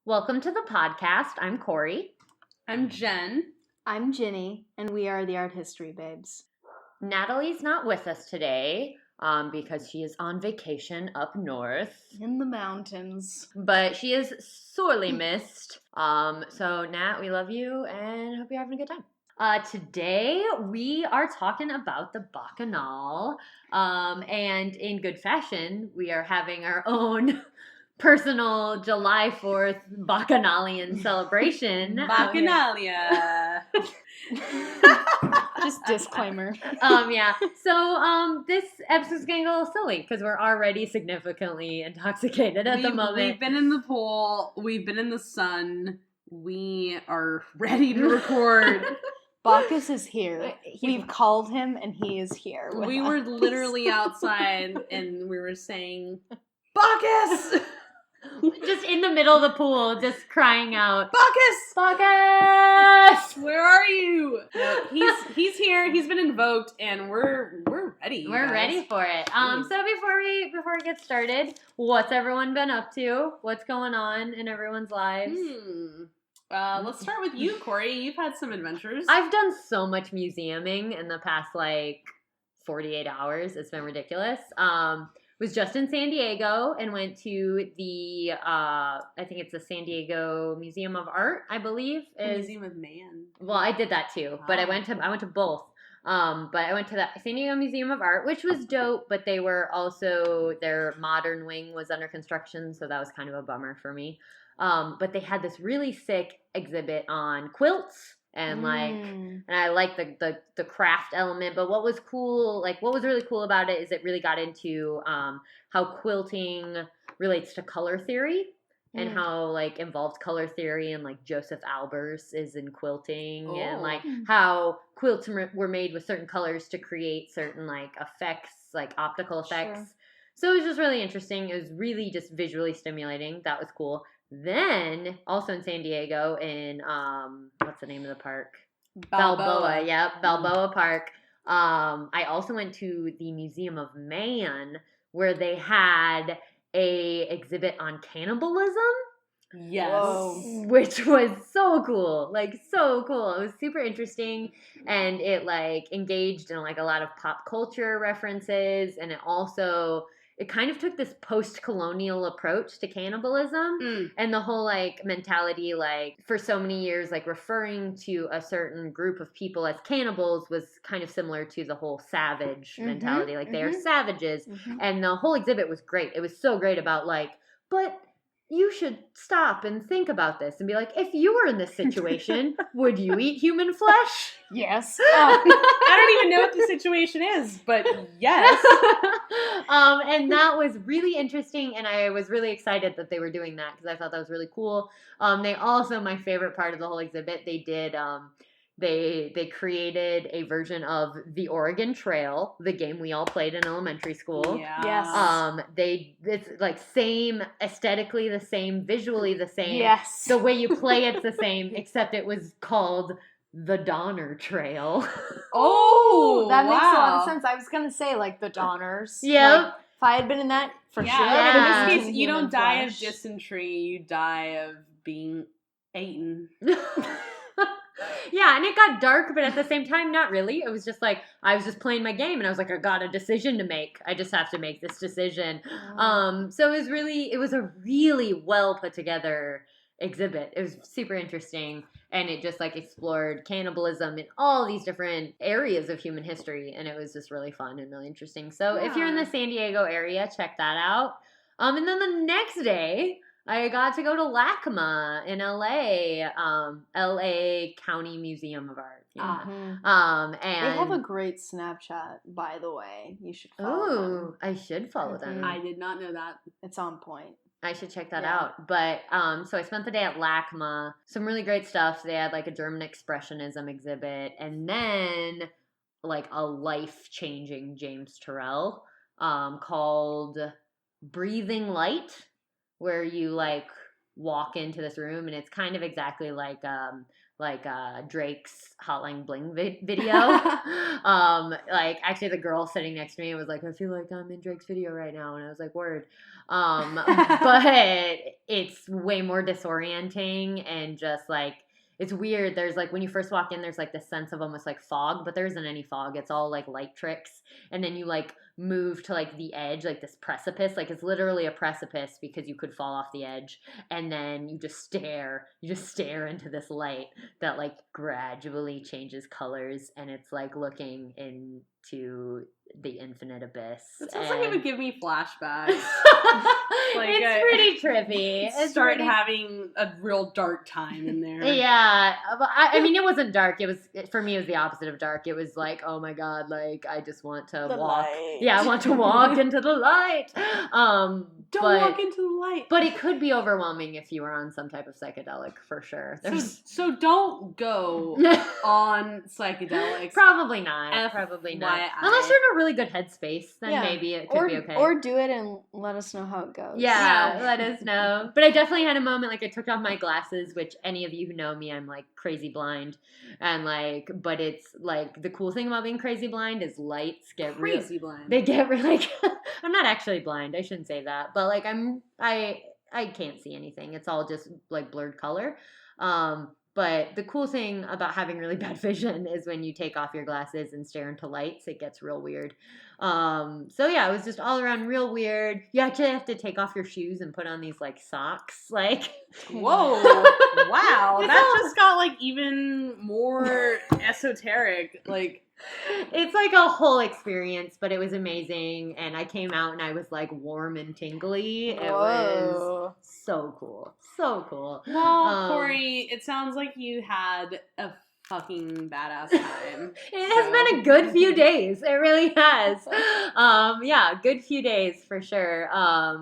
Welcome to the podcast. I'm Corey. I'm Jen. I'm Ginny, and we are the Art History Babes. Natalie's not with us today because she is on vacation up north. In the mountains. But she is sorely missed. So, Nat, we love you and hope you're having a good time. Today, we are talking about the Bacchanal. And in good fashion, we are having our own personal July 4th Bacchanalian celebration. Bacchanalia. Just disclaimer. Yeah. So, this episode's getting a little silly because we're already significantly intoxicated at the moment. We've been in the pool. We've been in the sun. We are ready to record. Bacchus is here. We've called him, and he is here. We were literally outside, and we were saying, Bacchus! Just in the middle of the pool, just crying out, Bacchus! Bacchus! Where are you? No, he's here. He's been invoked, and we're ready. We're guys. ready for it. So before we get started, what's everyone been up to? What's going on in everyone's lives? Let's start with you, Corey. You've had some adventures. I've done so much museuming in the past 48 hours. It's been ridiculous. Was just in San Diego and went to the I think it's the San Diego Museum of Art, I believe. Museum of Man. Well, I did that too, but I went to both. But I went to the San Diego Museum of Art, which was dope, but they were also, their modern wing was under construction, so that was kind of a bummer for me. But they had this really sick exhibit on quilts. And and I like the craft element, but what was really cool about it is it really got into how quilting relates to color theory and how involved color theory and Joseph Albers is in quilting and how quilts were made with certain colors to create certain effects, optical effects. Sure. So it was just really interesting. It was really just visually stimulating. That was cool. Then, also in San Diego, in, what's the name of the park? Balboa. Yep, Balboa Park. I also went to the Museum of Man, where they had a exhibit on cannibalism. Yes. Whoa. Which was so cool. So cool. It was super interesting, and it, engaged in, a lot of pop culture references, and it kind of took this post-colonial approach to cannibalism and the whole mentality, for so many years, referring to a certain group of people as cannibals was kind of similar to the whole savage mentality. They are savages. And the whole exhibit was great. It was so great about but you should stop and think about this and be if you were in this situation, would you eat human flesh? Yes. I don't even know what the situation is, but yes. And that was really interesting, and I was really excited that they were doing that because I thought that was really cool. They also, my favorite part of the whole exhibit, they did, they created a version of the Oregon Trail, the game we all played in elementary school. Yeah. Yes. It's same, aesthetically the same, visually the same. Yes. The way you play it's the same, except it was called the Donner Trail. Oh, that makes a lot of sense. I was going to say, the Donners. Yep. If I had been in that, for sure. Yeah. In this case, you don't die of dysentery, you die of being eaten. Yeah, and it got dark, but at the same time, not really. It was just I was just playing my game, and I was I got a decision to make. I just have to make this decision. So it was a really well put together exhibit. It was super interesting, and it just explored cannibalism in all these different areas of human history, and it was just really fun and really interesting. So if you're in the San Diego area, check that out. And then the next day, I got to go to LACMA in LA, LA County Museum of Art. And they have a great Snapchat, by the way. You should follow them. I should follow them. I did not know that. It's on point. I should check that out. But, so I spent the day at LACMA. Some really great stuff. They had a German Expressionism exhibit, and then a life-changing James Turrell, called Breathing Light, where you walk into this room, and it's kind of exactly like Drake's Hotline Bling video. Like actually the girl sitting next to me was like, I feel like I'm in Drake's video right now, and I was like, word. But it's way more disorienting and just like it's weird. There's like when you first walk in, there's like this sense of almost like fog, but there isn't any fog. It's all like light tricks, and then you like move to like the edge, like this precipice. Like it's literally a precipice because you could fall off the edge, and then you just stare into this light that like gradually changes colors, and it's like looking into the infinite abyss. It sounds like it would give me flashbacks. Like it's pretty trippy. Start having a real dark time in there. Yeah, I mean, it wasn't dark. It was for me. It was the opposite of dark. It was like, oh my god, like I just want to walk. Light. Yeah, I want to walk into the light. Don't walk into the light. But it could be overwhelming if you were on some type of psychedelic, for sure. So don't go on psychedelics. Probably not. Probably not. Unless you're in a really good headspace, then maybe it could be okay. Or do it and let us know how it goes. Yeah, let us know. But I definitely had a moment, like I took off my glasses, which any of you who know me, I'm like crazy blind. And like, but it's like the cool thing about being crazy blind is lights get crazy blind. They get really, I'm not actually blind. I shouldn't say that. But like I can't see anything. It's all just like blurred color. But the cool thing about having really bad vision is when you take off your glasses and stare into lights, it gets real weird. So yeah, it was just all around real weird. You actually have to take off your shoes and put on these like socks. Like, whoa, wow, that just got like even more esoteric. Like, it's like a whole experience, but it was amazing. And I came out and I was like warm and tingly. It was so cool. So cool. Well, Corey, it sounds like you had a fucking badass time. It has been a good few days. It really has. Yeah, good few days for sure.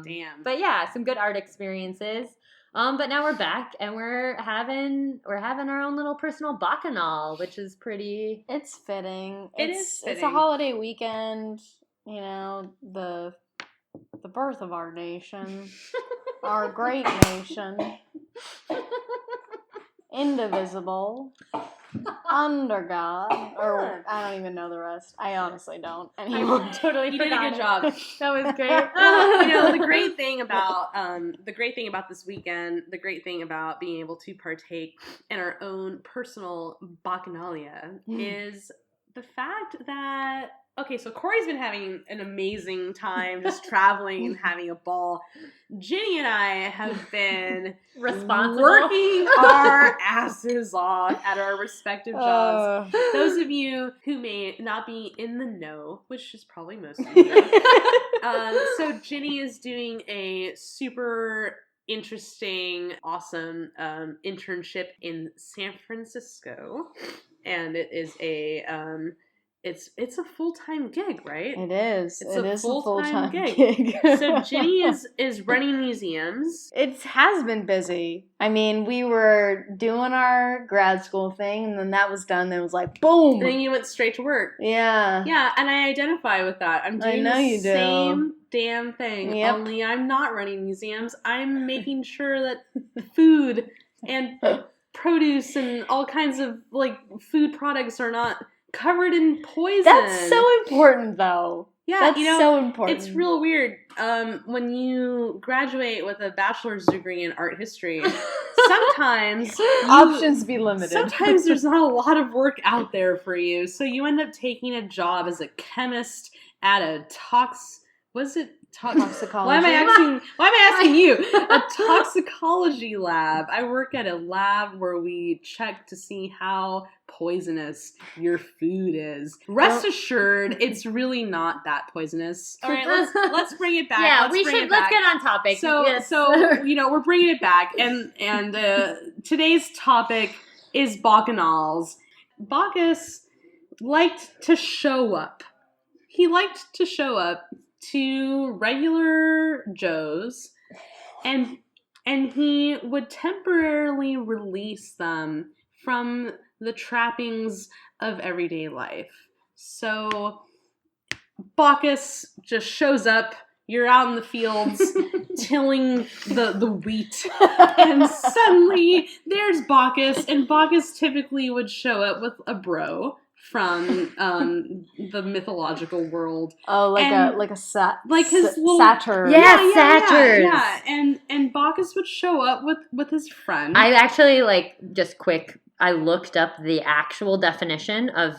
Damn. But yeah, some good art experiences. But now we're back and we're having our own little personal Bacchanal, which is pretty. It's fitting. It's a holiday weekend. You know, the birth of our nation, our great nation, indivisible, under God, or I don't even know the rest. I honestly don't anymore. I totally You forgot. did a good job. That was great. You know, the great thing about this weekend, the great thing about being able to partake in our own personal bacchanalia is the fact that, okay, so Corey's been having an amazing time just traveling and having a ball. Ginny and I have been responsible, working our asses off at our respective jobs. Those of you who may not be in the know, which is probably most of you, so Ginny is doing a super interesting, awesome internship in San Francisco, and it is a it's a full-time gig, right? It is. It's it a is full-time a full-time gig. So Ginny is running museums. It has been busy. I mean, we were doing our grad school thing, and then that was done. Then it was like, boom! And then you went straight to work. Yeah. Yeah, and I identify with that. I'm doing the same damn thing. Yep. Only I'm not running museums. I'm making sure that food and produce and all kinds of like food products are not covered in poison. That's so important, though. Yeah, that's so important. It's real weird. When you graduate with a bachelor's degree in art history, sometimes options be limited. Sometimes there's not a lot of work out there for you, so you end up taking a job as a chemist at a toxicology. Why am I asking you? A toxicology lab. I work at a lab where we check to see how poisonous your food is. Rest assured, it's really not that poisonous. All right, let's bring it back. Yeah, let's get on topic. So you know, we're bringing it back, and today's topic is Bacchanals. Bacchus liked to show up. He liked to show up to regular Joes, and he would temporarily release them from the trappings of everyday life. So Bacchus just shows up, You're out in the fields tilling the wheat, and suddenly there's Bacchus, and Bacchus typically would show up with a bro from the mythological world. Oh, like his little satyr. Yeah, satyrs. Yeah. And Bacchus would show up with his friend. I actually I looked up the actual definition of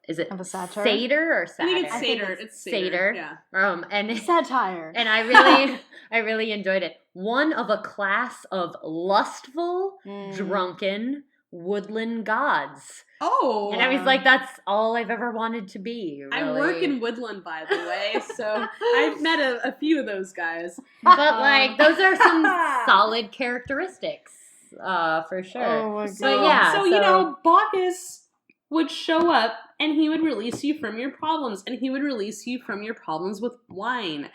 is it of a satyr? Satyr or satyr? I think it's satyr. It's satyr. Yeah. And satire. And I really enjoyed it. One of a class of lustful, drunken woodland gods. Oh. And I was like, that's all I've ever wanted to be. Really. I work in woodland, by the way, so I've met a few of those guys. But those are some solid characteristics, for sure. Oh my God. But yeah, Bacchus would show up and he would release you from your problems, and he would release you from your problems with wine.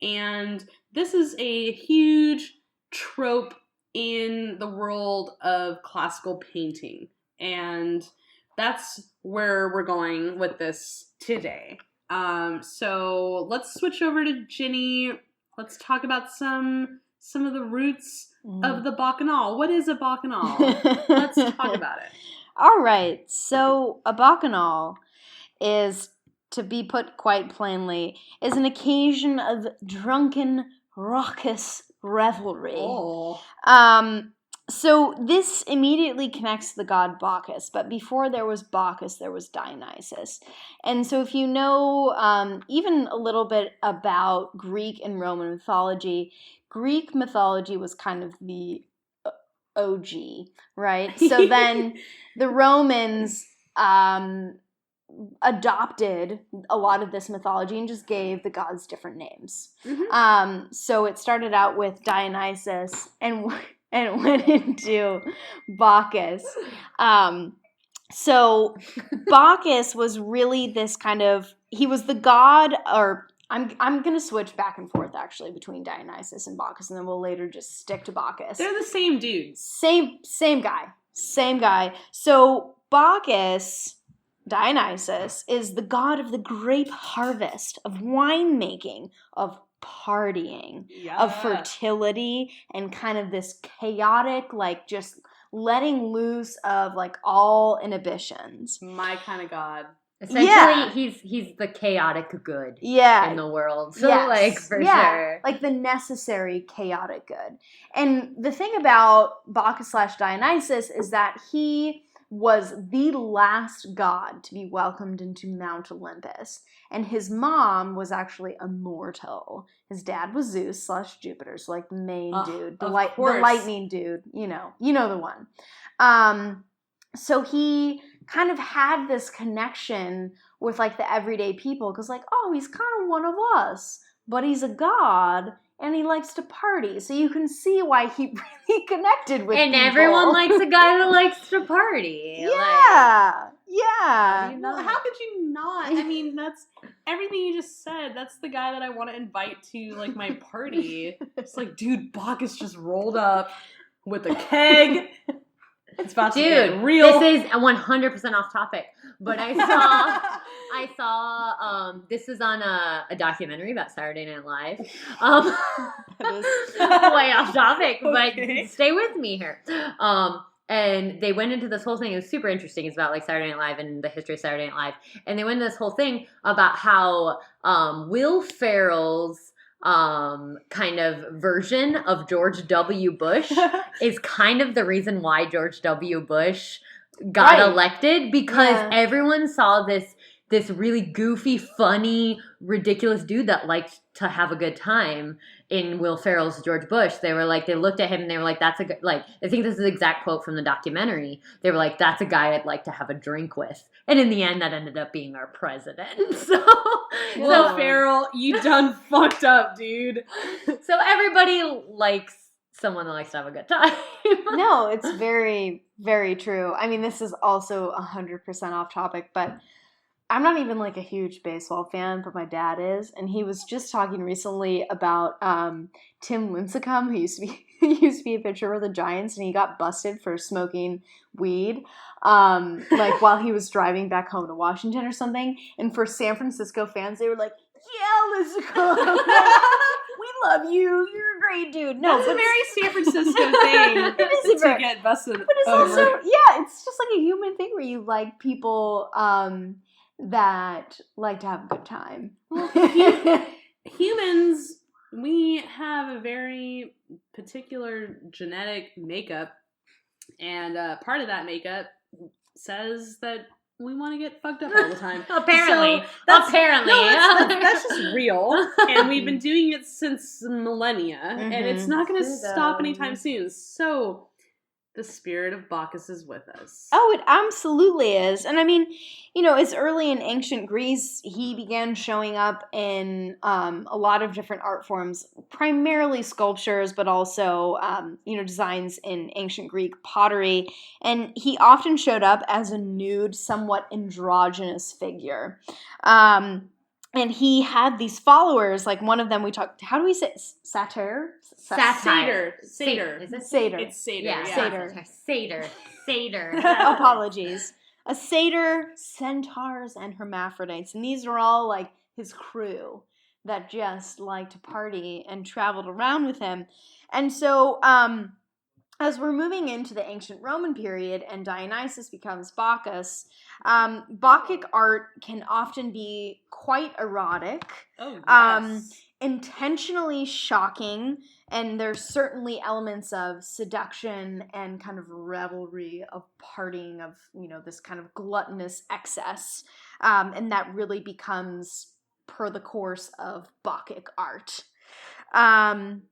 And this is a huge trope in the world of classical painting, and that's where we're going with this today. So let's switch over to Ginny. Let's talk about some of the roots of the Bacchanal. What is a Bacchanal? Let's talk about it. All right. So a Bacchanal is, to be put quite plainly, is an occasion of drunken, raucous revelry. Oh. So this immediately connects to the god Bacchus, but before there was Bacchus, there was Dionysus. And so if you know even a little bit about Greek and Roman mythology, Greek mythology was kind of the OG, right? So then the Romans adopted a lot of this mythology and just gave the gods different names. Mm-hmm. So it started out with Dionysus and went into Bacchus. So Bacchus was really this kind of, he was the god, or I'm going to switch back and forth actually between Dionysus and Bacchus, and then we'll later just stick to Bacchus. They're the same dudes. Same guy. So Bacchus, Dionysus, is the god of the grape harvest, of winemaking, of partying, of fertility, and kind of this chaotic, like just letting loose of like all inhibitions. My kind of god. Essentially, he's the chaotic good in the world. So, for sure. Like the necessary chaotic good. And the thing about Bacchus/Dionysus is that he was the last god to be welcomed into Mount Olympus. And his mom was actually immortal. His dad was Zeus/Jupiter, so like the main dude, the lightning dude, you know the one. So he kind of had this connection with like the everyday people, because like, oh, he's kind of one of us, but he's a god and he likes to party. So you can see why he really connected with people. And everyone likes a guy that likes to party. Yeah. Well, how could you not? I mean, that's everything you just said. That's the guy that I want to invite to like my party. It's like, dude, Bacchus just rolled up with a keg. It's about to get real. This is 100% off topic, but I saw this is on a documentary about Saturday Night Live. That is way off topic, but stay with me here. And they went into this whole thing. It was super interesting. It's about like Saturday Night Live and the history of Saturday Night Live. And they went into this whole thing about how Will Ferrell's kind of version of George W. Bush is kind of the reason why George W. Bush got elected, because everyone saw this really goofy, funny, ridiculous dude that liked to have a good time in Will Ferrell's George Bush. They were like, they looked at him and they were like, that's a, like, I think this is the exact quote from the documentary. They were like, that's a guy I'd like to have a drink with. And in the end, that ended up being our president. So Will Ferrell, you done fucked up, dude. So everybody likes someone that likes to have a good time. No, it's very, very true. I mean, this is also 100% off topic, but I'm not even like a huge baseball fan, but my dad is, and he was just talking recently about Tim Lincecum, who used to be a pitcher for the Giants, and he got busted for smoking weed, like while he was driving back home to Washington or something. And for San Francisco fans, they were like, yeah, let's come. We love you. You're a great dude. No, That's a very San Francisco thing. It is to get busted. But it's also, yeah, it's just like a human thing where you like people that like to have a good time. Humans, we have a very particular genetic makeup, and part of that makeup says that we want to get fucked up all the time. Apparently. So that's Apparently. just real. And we've been doing it since millennia. Mm-hmm. And it's not going to stop anytime soon. So the spirit of Bacchus is with us. Oh, it absolutely is. And I mean, you know, as early in ancient Greece, he began showing up in a lot of different art forms, primarily sculptures, but also, you know, designs in ancient Greek pottery. And he often showed up as a nude, somewhat androgynous figure. And he had these followers, like one of them we talked, how do we say, satyr? Satyr. Is it satyr? It's satyr. Yeah. Satyr. Apologies. A satyr, centaurs, and hermaphrodites. And these are all like his crew that just liked to party and traveled around with him. And so as we're moving into the ancient Roman period and Dionysus becomes Bacchus, Bacchic art can often be quite erotic. Oh, yes. Intentionally shocking, and there's certainly elements of seduction and kind of revelry of partying, of, you know, this kind of gluttonous excess, and that really becomes per the course of Bacchic art. And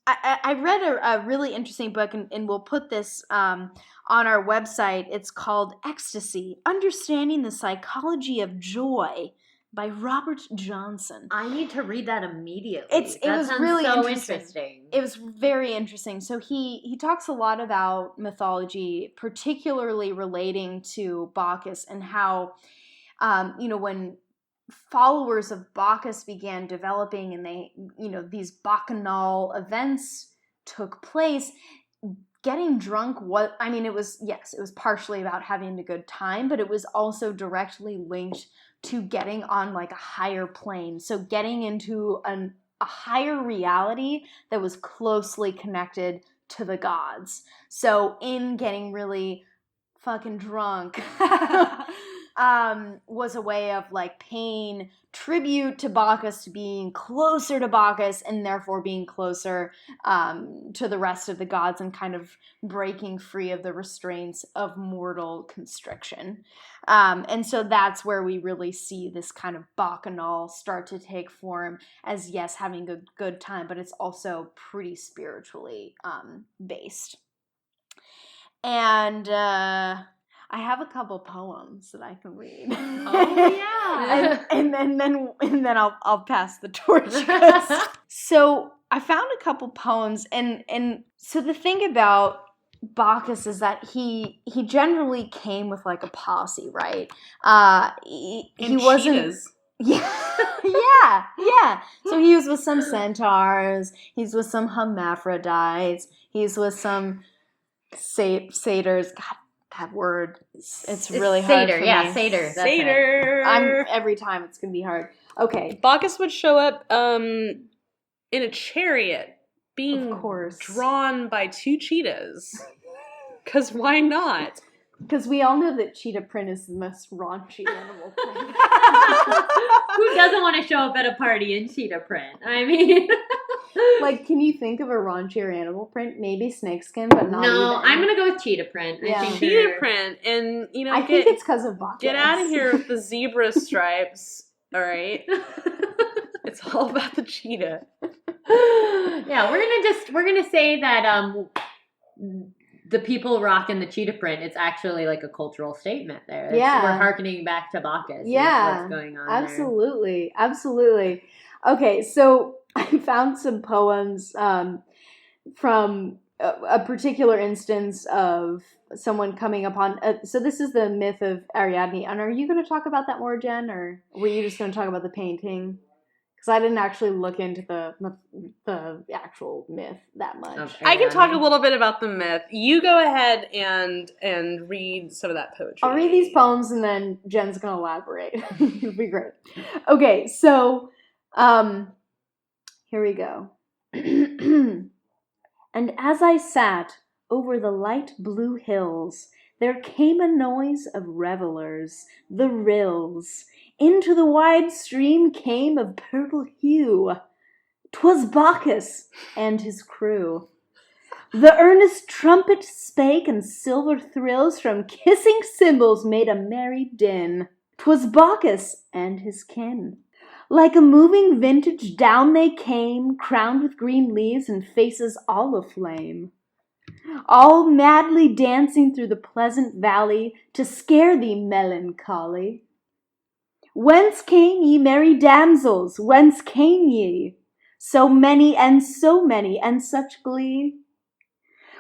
I read a really interesting book, and we'll put this on our website. It's called Ecstasy, Understanding the Psychology of Joy by Robert Johnson. I need to read that immediately. It was really so interesting. It was very interesting. So he talks a lot about mythology, particularly relating to Bacchus, and how, you know, when followers of Bacchus began developing and they, you know, these Bacchanal events took place, getting drunk it was partially about having a good time, but it was also directly linked to getting on like a higher plane. So getting into a higher reality that was closely connected to the gods. So in getting really fucking drunk was a way of like paying tribute to Bacchus, to being closer to Bacchus, and therefore being closer to the rest of the gods, and kind of breaking free of the restraints of mortal constriction. And so that's where we really see this kind of Bacchanal start to take form as, yes, having a good time, but it's also pretty spiritually based. And I have a couple poems that I can read. Oh yeah. and then I'll pass the torch. So I found a couple poems, and so the thing about Bacchus is that he generally came with like a posse, right? He wasn't. Cheetahs. Yeah. So he was with some centaurs. He's with some hermaphrodites. He's with some satyrs. God, that word. It's really hard for me. Satyr. Satyr. Every time it's gonna be hard. Okay. Bacchus would show up in a chariot, being Of course. drawn by two cheetahs. Because why not? Because we all know that cheetah print is the most raunchy animal print. Who doesn't want to show up at a party in cheetah print? I mean, like, can you think of a raunchier animal print? Maybe snakeskin, but not no. even. I'm gonna go with cheetah print. Yeah. I think Cheetah print, and you know, I think it's because of Bacchus. get out of here with the zebra stripes. All right, it's all about the cheetah. Yeah, we're gonna say that the people rocking the cheetah print, it's actually like a cultural statement there. Yeah. We're hearkening back to Bacchus. Yeah. What's going on Absolutely. Okay, so I found some poems from a particular instance of someone coming upon. So this is the Myth of Ariadne. And are you going to talk about that more, Jen, or were you just going to talk about the painting? Because I didn't actually look into the actual myth that much. I can talk a little bit about the myth. You go ahead and read some of that poetry. I'll read these poems and then Jen's going to elaborate. It'll be great. Okay, so here we go. And as I sat over the light blue hills, there came a noise of revelers, the rills. Into the wide stream came of purple hue. 'Twas Bacchus and his crew. The earnest trumpet spake, and silver thrills from kissing cymbals made a merry din. 'Twas Bacchus and his kin. Like a moving vintage down they came, crowned with green leaves and faces all aflame. All madly dancing through the pleasant valley to scare thee, melancholy. Whence came ye, merry damsels? Whence came ye? So many and such glee.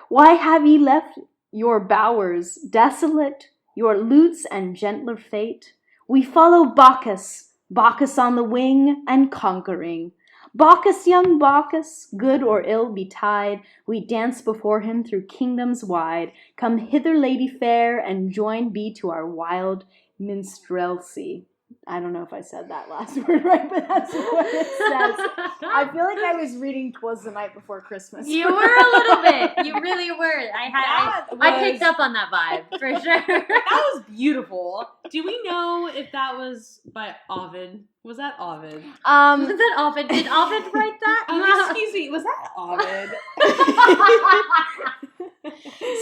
Why have ye left your bowers desolate, your lutes and gentler fate? We follow Bacchus, Bacchus on the wing and conquering. Bacchus, young Bacchus, good or ill betide, we dance before him through kingdoms wide. Come hither, lady fair, and join be to our wild minstrelsy. I don't know if I said that last word right, but that's what it says. I feel like I was reading 'Twas the Night Before Christmas. You were a little bit. You really were. I picked up on that vibe, for sure. That was beautiful. Do we know if that was by Ovid? Was that Ovid? Was that Ovid? Did Ovid write that? Excuse me, was that Ovid?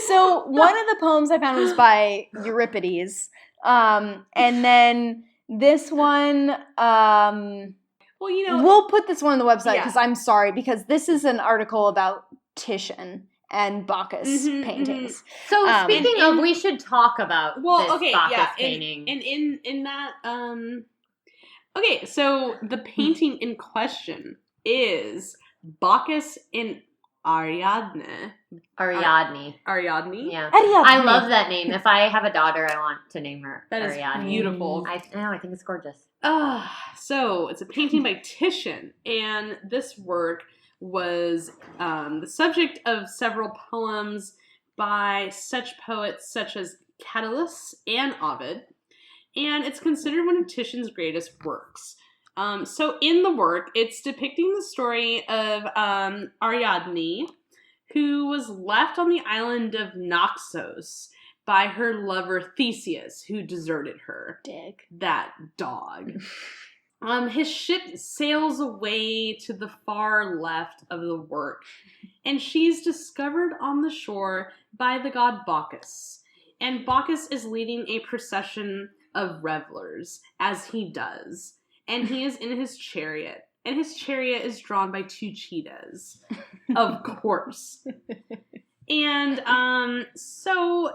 So one of the poems I found was by Euripides. And then this one, well, you know, we'll put this one on the website because Yeah. I'm sorry, because this is an article about Titian and Bacchus paintings. So speaking of, we should talk about this Bacchus painting. And in that, okay, so the painting in question is Bacchus in Ariadne. Ariadne. Ariadne? Yeah. Ariadne. I love that name. If I have a daughter, I want to name her That is Ariadne. beautiful. I think it's gorgeous. So it's a painting by Titian, and this work was the subject of several poems by such poets such as Catullus and Ovid, and it's considered one of Titian's greatest works. So in the work, it's depicting the story of Ariadne, who was left on the island of Naxos by her lover Theseus, who deserted her. Dick. That dog. His ship sails away to the far left of the work, and she's discovered on the shore by the god Bacchus. And Bacchus is leading a procession of revelers, as he does. And he is in his chariot. And his chariot is drawn by two cheetahs. Of course. And so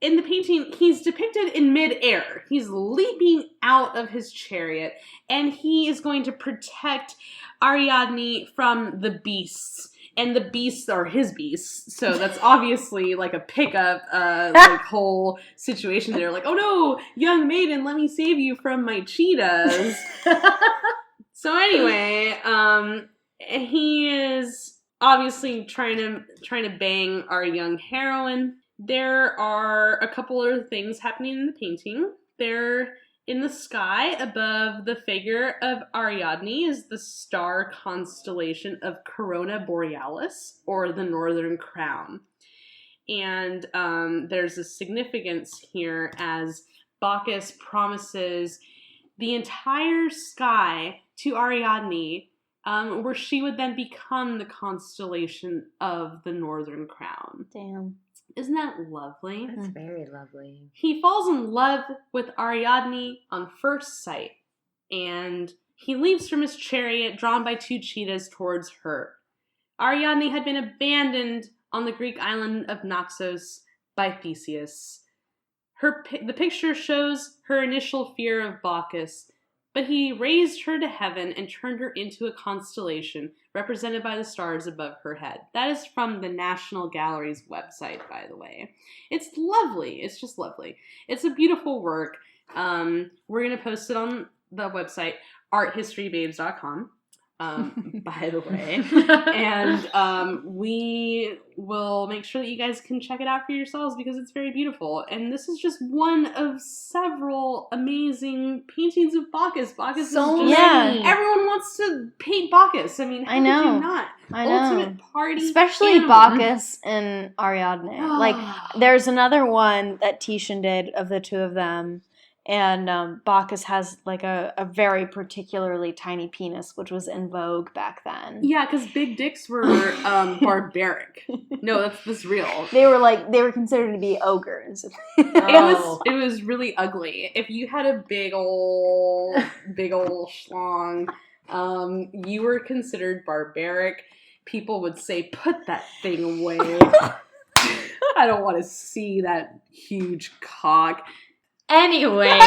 in the painting, he's depicted in midair. He's leaping out of his chariot. And he is going to protect Ariadne from the beasts. And the beasts are his beasts. So that's obviously like a pickup, like whole situation there. Like, oh no, young maiden, let me save you from my cheetahs. So anyway, he is obviously trying to bang our young heroine. There are a couple other things happening in the painting. There, in the sky above the figure of Ariadne, is the star constellation of Corona Borealis, or the Northern Crown. And there's a significance here as Bacchus promises the entire sky to Ariadne, where she would then become the constellation of the Northern Crown. Damn. Isn't that lovely? That's very lovely. He falls in love with Ariadne on first sight, and he leaps from his chariot drawn by two cheetahs towards her. Ariadne had been abandoned on the Greek island of Naxos by Theseus. The picture shows her initial fear of Bacchus, but he raised her to heaven and turned her into a constellation represented by the stars above her head. That is from the National Gallery's website, by the way. It's lovely. It's just lovely. It's a beautiful work. We're going to post it on the website. arthistorybabes.com. By the way. And we will make sure that you guys can check it out for yourselves because it's very beautiful. And this is just one of several amazing paintings of Bacchus. Bacchus So is just... many. Everyone wants to paint Bacchus. I mean, how I know. could you not? I know. Ultimate party Especially animal. Bacchus and Ariadne. Like, there's another one that Titian did of the two of them. And Bacchus has like a very particularly tiny penis, which was in vogue back then. Yeah, because big dicks were barbaric. No, that's real. They were considered to be ogres. It was really ugly. If you had a big ol' schlong, you were considered barbaric. People would say, "Put that thing away." I don't want to see that huge cock. Anyways,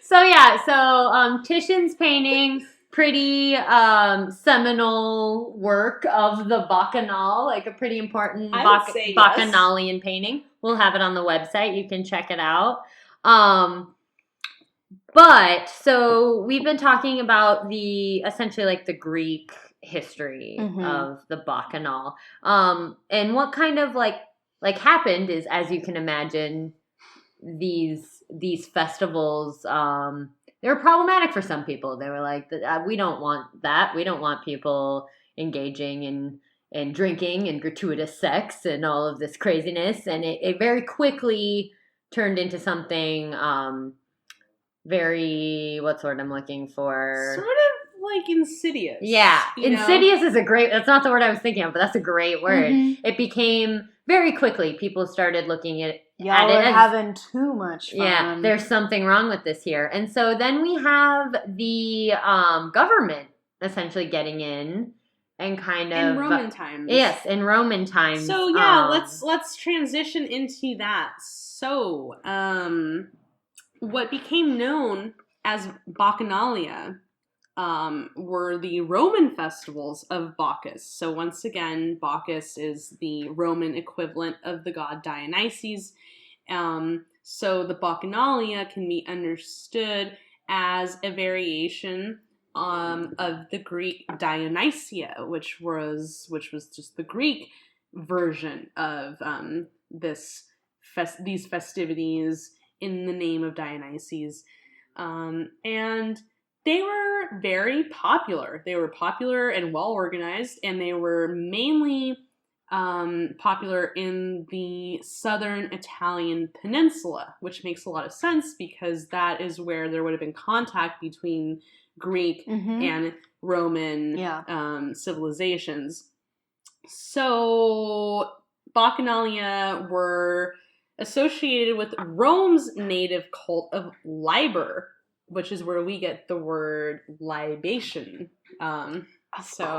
so Titian's painting, pretty seminal work of the Bacchanal, like a pretty important Bacchanalian painting. We'll have it on the website. You can check it out. But so we've been talking about essentially like the Greek history of the Bacchanal. And what kind of like happened is, as you can imagine, these festivals, they were problematic for some people. They were like, we don't want that. We don't want people engaging in drinking and gratuitous sex and all of this craziness. And it very quickly turned into something very, what's the word I'm looking for? Sort of like insidious. Yeah. Insidious is that's not the word I was thinking of, but that's a great word. Mm-hmm. It became very quickly, people started looking at Y'all are having too much fun. Yeah, there's something wrong with this here. And so then we have the government essentially getting in and kind of... In Roman times. Yes, in Roman times. So yeah, let's transition into that. So, what became known as Bacchanalia were the Roman festivals of Bacchus. So once again, Bacchus is the Roman equivalent of the god Dionysus. So the Bacchanalia can be understood as a variation of the Greek Dionysia, which was just the Greek version of these festivities in the name of Dionysus. And they were very popular. They were popular and well organized, and they were mainly popular in the southern Italian peninsula, which makes a lot of sense because that is where there would have been contact between Greek and Roman civilizations. So Bacchanalia were associated with Rome's native cult of Liber, which is where we get the word libation. Of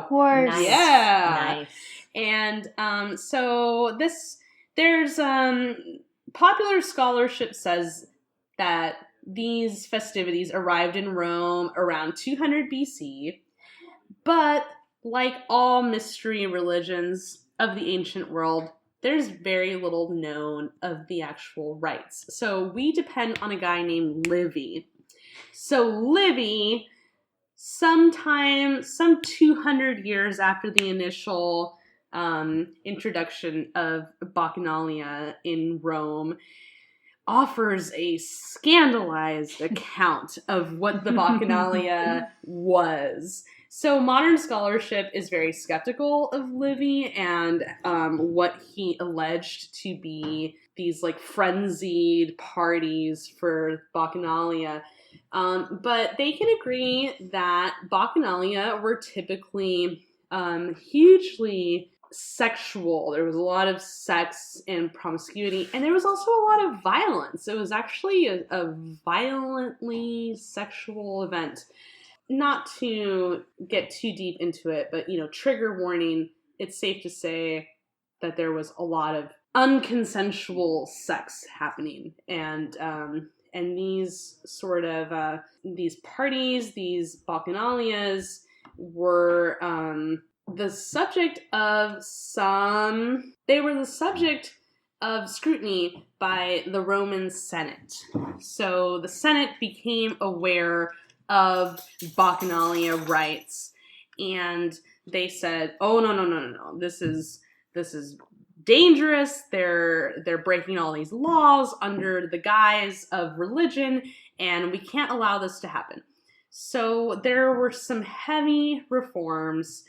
course. Nice. Yeah. Nice. And so there's popular scholarship says that these festivities arrived in Rome around 200 BC, but like all mystery religions of the ancient world, there's very little known of the actual rites. So we depend on a guy named Livy. So Livy, some 200 years after the initial introduction of Bacchanalia in Rome, offers a scandalized account of what the Bacchanalia was. So modern scholarship is very skeptical of Livy and what he alleged to be these like frenzied parties for Bacchanalia. But they can agree that Bacchanalia were typically hugely sexual. There was a lot of sex and promiscuity, and there was also a lot of violence. It was actually a violently sexual event. Not to get too deep into it, but, trigger warning, it's safe to say that there was a lot of unconsensual sex happening. And these sort of, these parties, these Bacchanalias were the subject of of scrutiny by the Roman Senate. So the Senate became aware of bacchanalia rites, and they said, "Oh no! This is dangerous. They're breaking all these laws under the guise of religion, and we can't allow this to happen." So there were some heavy reforms.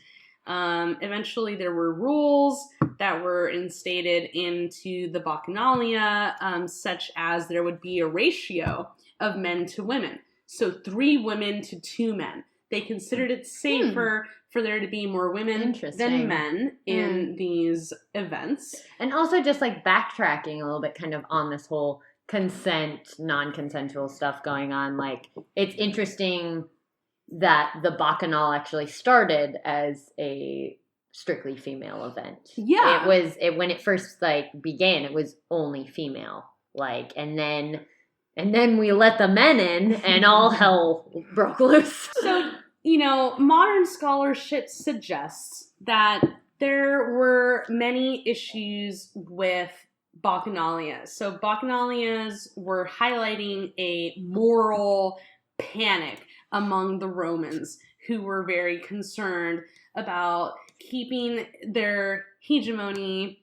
Eventually, there were rules that were instated into the bacchanalia, such as there would be a ratio of men to women. So 3 women to 2 men. They considered it safer for there to be more women than men in these events. And also just like backtracking a little bit kind of on this whole consent, non-consensual stuff going on. Like, it's interesting that the Bacchanal actually started as a strictly female event. Yeah. It was, when it first like began, it was only female. Like, and then we let the men in and all hell broke loose. So, modern scholarship suggests that there were many issues with bacchanalia. So bacchanalias were highlighting a moral panic among the Romans, who were very concerned about keeping their hegemony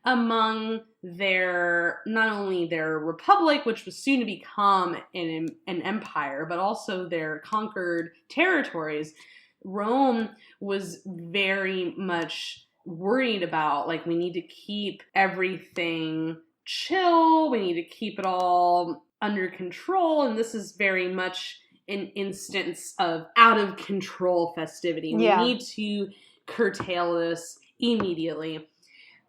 among their, not only their republic, which was soon to become an empire, but also their conquered territories. Rome was very much worried about, like, we need to keep everything chill, we need to keep it all under control, and this is very much an instance of out of control festivity. Yeah. We need to curtail this immediately.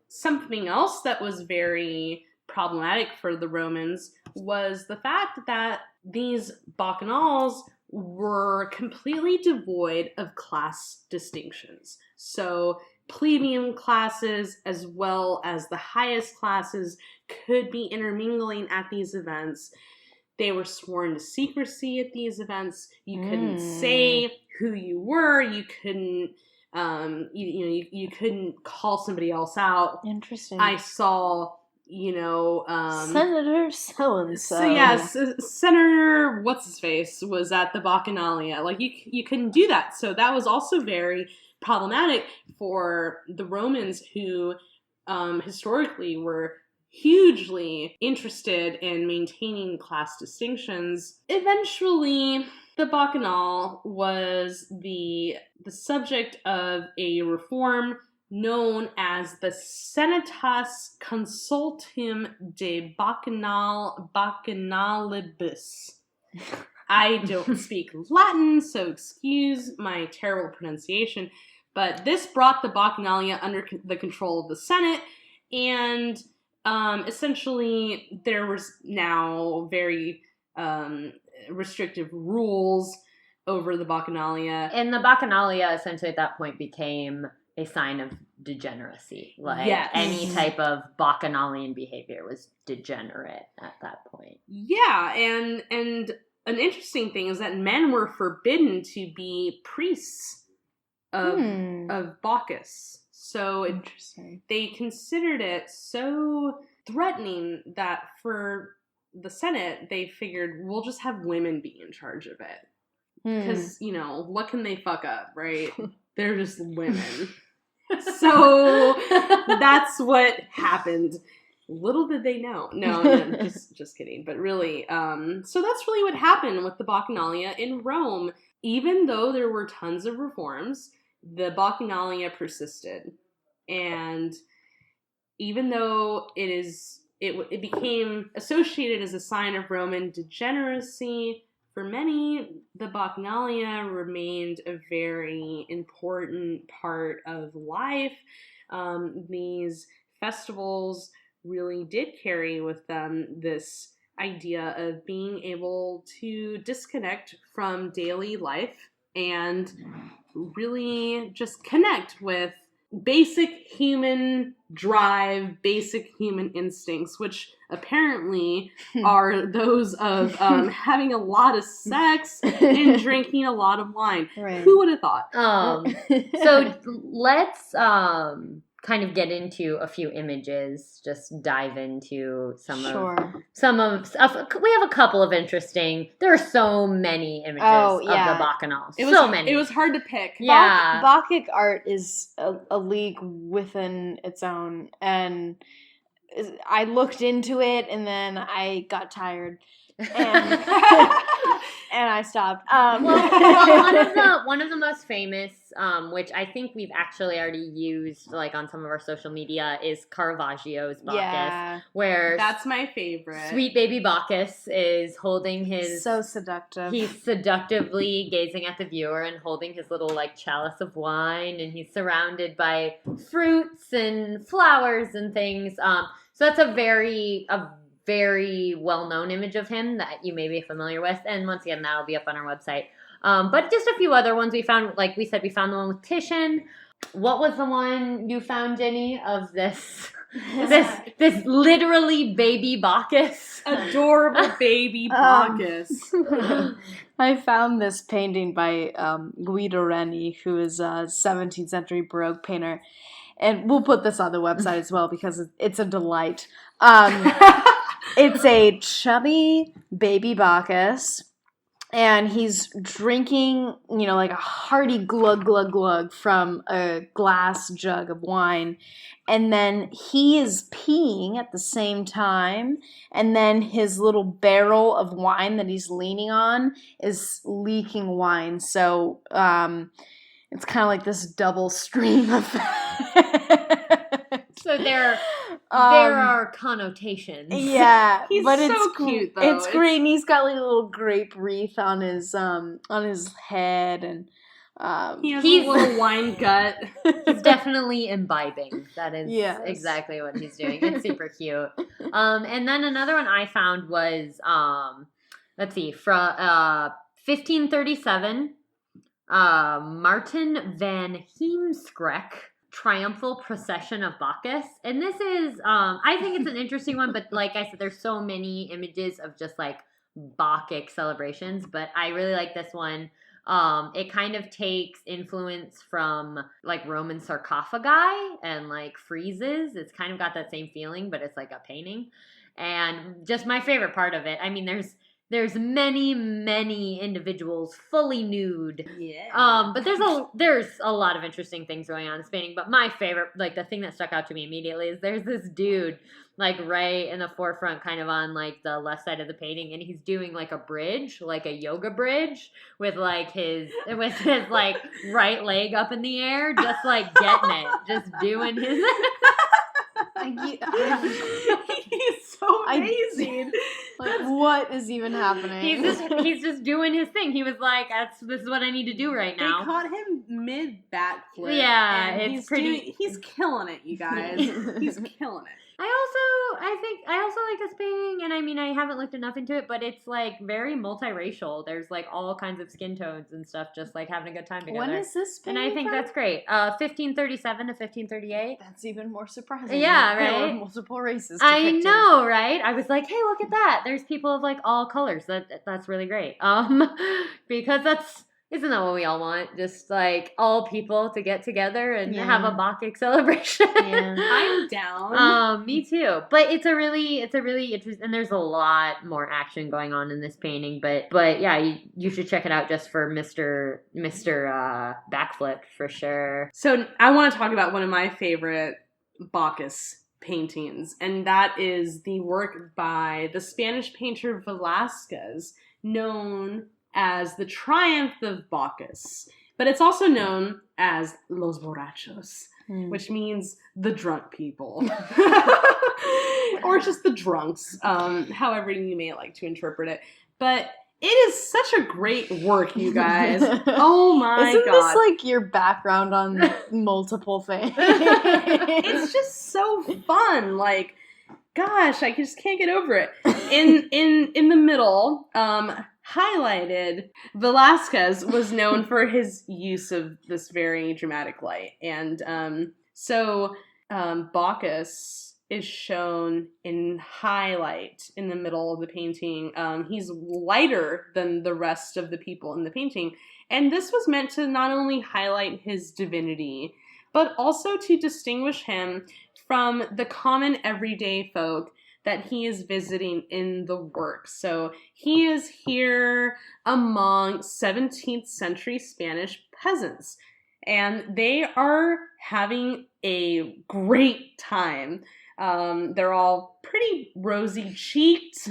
Something else that was very problematic for the Romans was the fact that these bacchanals were completely devoid of class distinctions. So plebeian classes as well as the highest classes could be intermingling at these events. They were sworn to secrecy at these events. You couldn't say who you were. You couldn't you couldn't call somebody else out. Interesting. I saw, Senator so-and-so. So yes, Senator what's-his-face was at the Bacchanalia. Like, you couldn't do that. So that was also very problematic for the Romans, who historically were hugely interested in maintaining class distinctions. Eventually, the Bacchanal was the subject of a reform known as the Senatus Consultum de Bachanalibus. I don't speak Latin, so excuse my terrible pronunciation, but this brought the Bacchanalia under the control of the Senate, and essentially there was now very restrictive rules over the Bacchanalia. And the Bacchanalia essentially at that point became a sign of degeneracy. Like, any type of Bacchanalian behavior was degenerate at that point. Yeah, and an interesting thing is that men were forbidden to be priests of Bacchus. So interesting. They considered it so threatening that for the Senate, they figured, we'll just have women be in charge of it. Because, what can they fuck up, right? They're just women. So that's what happened. Little did they know. No, just kidding. But really, so that's really what happened with the Bacchanalia in Rome. Even though there were tons of reforms, the Bacchanalia persisted. And even though it became associated as a sign of Roman degeneracy, for many, the Bacchanalia remained a very important part of life. These festivals really did carry with them this idea of being able to disconnect from daily life and really just connect with basic human drive, basic human instincts, which apparently are those of having a lot of sex and drinking a lot of wine. Right. Who would have thought? So let's kind of get into a few images, just dive into some Sure. of we have a couple of interesting. There are so many images of the Bacchanal. Many. It was hard to pick. Yeah. Bacchic art is a league within its own, and I looked into it and then I got tired. And and I stopped. One of the most famous, which I think we've actually already used, like on some of our social media, is Caravaggio's Bacchus. Yeah, where that's my favorite. Sweet baby Bacchus is holding his so seductive. He's seductively gazing at the viewer and holding his little like chalice of wine, and he's surrounded by fruits and flowers and things. So that's a very well-known image of him that you may be familiar with. And once again, that'll be up on our website. But just a few other ones we found. Like we said, we found the one with Titian. What was the one you found, Jenny, of this literally baby Bacchus? Adorable baby Bacchus. I found this painting by Guido Reni, who is a 17th century Baroque painter. And we'll put this on the website as well because it's a delight. It's a chubby baby Bacchus, and he's drinking, like a hearty glug, glug, glug from a glass jug of wine. And then he is peeing at the same time. And then his little barrel of wine that he's leaning on is leaking wine. So it's kind of like this double stream effect. So there are connotations. Yeah, he's but so cute though. It's great, and he's got like a little grape wreath on his head, and he has a little wine gut. He's definitely imbibing. That is exactly what he's doing. It's super cute. And then another one I found was let's see, from 1537, Martin van Heemskerk. Triumphal Procession of Bacchus. And this is, I think it's an interesting one, but like I said, there's so many images of just like Bacchic celebrations, but I really like this one. It kind of takes influence from like Roman sarcophagi and like friezes. It's kind of got that same feeling, but it's like a painting. And just my favorite part of it, I mean, there's many individuals fully nude. Yeah. But there's a lot of interesting things going on in this painting. But my favorite, like the thing that stuck out to me immediately, is there's this dude like right in the forefront, kind of on like the left side of the painting, and he's doing like a bridge, like a yoga bridge, with his like right leg up in the air, just like getting it, just doing his. He's so amazing. Like, what is even happening? He's just doing his thing. He was like, this is what I need to do right now. They caught him mid backflip. Yeah, and it's pretty. He's killing it, you guys. He's killing it. I also like this painting, and I mean, I haven't looked enough into it, but it's like very multiracial. There's like all kinds of skin tones and stuff, just like having a good time together. When is this painting? And I think that's great. 1537 to 1538. That's even more surprising. Yeah, There right? were multiple races. I know, right? I was like, hey, look at that. There's people of like all colors. That's really great. Because isn't that what we all want? Just like all people to get together and have a Bacchic celebration. Yeah. I'm down. Me too. But it's a really interesting, and there's a lot more action going on in this painting. But yeah, you should check it out just for Mr. Backflip for sure. So I want to talk about one of my favorite Bacchus paintings, and that is the work by the Spanish painter Velázquez, known as the Triumph of Bacchus, but it's also known as Los Borrachos, which means the drunk people, or just the drunks, however you may like to interpret it. But it is such a great work, you guys. Oh my God. Isn't this like your background on multiple things? It's just so fun. Like, gosh, I just can't get over it. In the middle, highlighted, Velázquez was known for his use of this very dramatic light. And so Bacchus is shown in highlight in the middle of the painting. He's lighter than the rest of the people in the painting. And this was meant to not only highlight his divinity, but also to distinguish him from the common everyday folk that he is visiting in the work. So he is here among 17th century Spanish peasants, and they are having a great time. They're all pretty rosy-cheeked.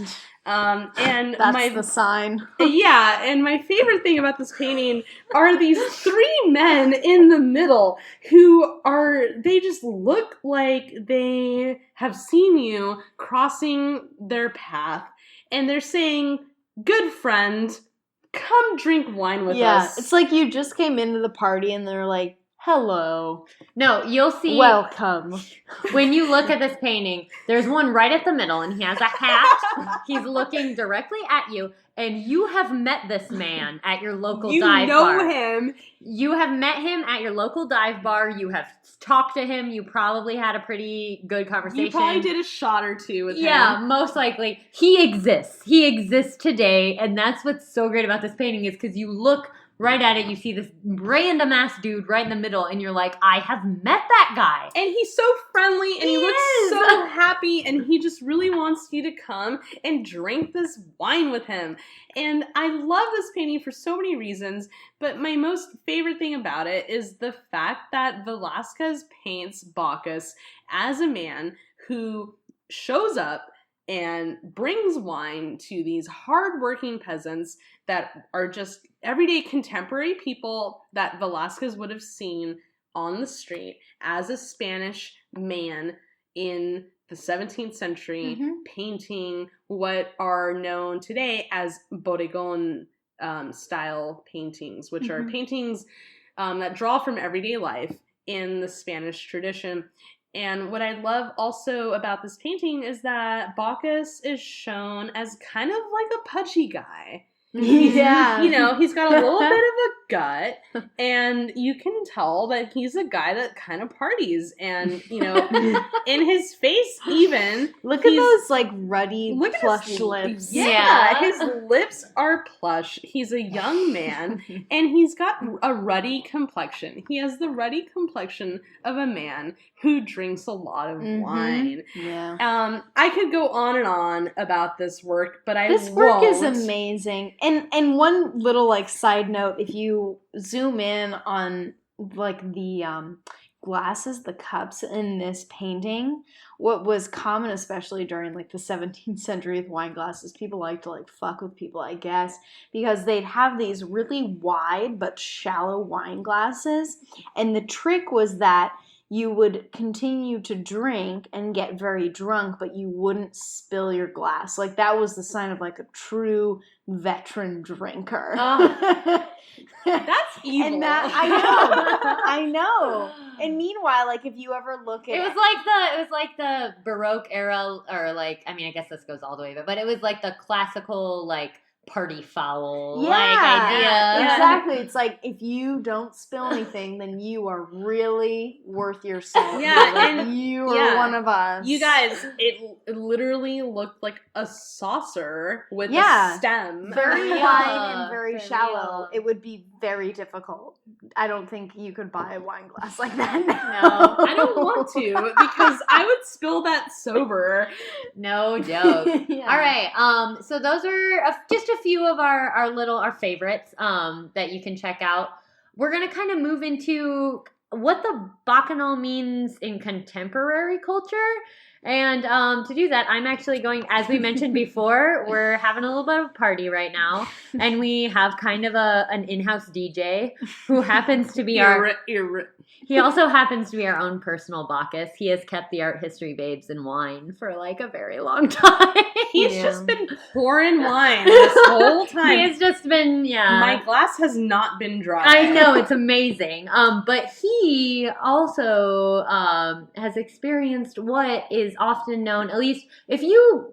And that's the sign. Yeah, and my favorite thing about this painting are these three men in the middle they just look like they have seen you crossing their path, and they're saying, "Good friend, come drink wine with us." Yeah, it's like you just came into the party and they're like, "Hello." No, you'll see. Welcome. When you look at this painting, there's one right at the middle, and he has a hat. He's looking directly at you, and you have met this man at your local dive bar. You know him. You have met him at your local dive bar. You have talked to him. You probably had a pretty good conversation. You probably did a shot or two with him. Yeah, most likely. He exists. He exists today, and that's what's so great about this painting is because you look right at it, you see this random ass dude right in the middle, and you're like, I have met that guy. And he's so friendly, and he looks so happy, and he just really wants you to come and drink this wine with him. And I love this painting for so many reasons, but my most favorite thing about it is the fact that Velázquez paints Bacchus as a man who shows up and brings wine to these hardworking peasants that are just everyday contemporary people that Velázquez would have seen on the street as a Spanish man in the 17th century, painting what are known today as bodegon style paintings, which are paintings that draw from everyday life in the Spanish tradition. And what I love also about this painting is that Bacchus is shown as kind of like a pudgy guy. Yeah. You know, he's got a little bit of a gut, and you can tell that he's a guy that kind of parties. And, you know, in his face even. Look at those, like, ruddy, plush lips. Yeah, his lips are plush. He's a young man, and he's got a ruddy complexion. He has the ruddy complexion of a man who drinks a lot of wine. Yeah. I could go on and on about this work, but This work is amazing. And one little, like, side note, if you zoom in on, like, the glasses, the cups in this painting, what was common, especially during, like, the 17th century with wine glasses, people like to, like, fuck with people, I guess, because they'd have these really wide but shallow wine glasses, and the trick was that you would continue to drink and get very drunk, but you wouldn't spill your glass. Like, that was the sign of, like, a true veteran drinker. That's evil. And that, I know. And meanwhile, like, if you ever look at it was like the Baroque era, or like, I mean, I guess this goes all the way, but it was like the classical, like, party foul like idea. Exactly. It's like, if you don't spill anything, then you are really worth your salt. Yeah, like, and you are one of us. You guys, it literally looked like a saucer with a stem. Very wide and very shallow. It would be very difficult. I don't think you could buy a wine glass like that now. No, I don't want to, because I would spill that sober. No joke. All right. So those are just a few of our favorites that you can check out. We're gonna kind of move into what the Bacchanal means in contemporary culture. And to do that, I'm actually going, as we mentioned before, we're having a little bit of a party right now. And we have kind of an in-house DJ who happens to be he also happens to be our own personal Bacchus. He has kept the art history babes in wine for like a very long time. He's just been pouring wine this whole time. He has just been, My glass has not been dry. I know, it's amazing. But he also has experienced what is often known, at least if you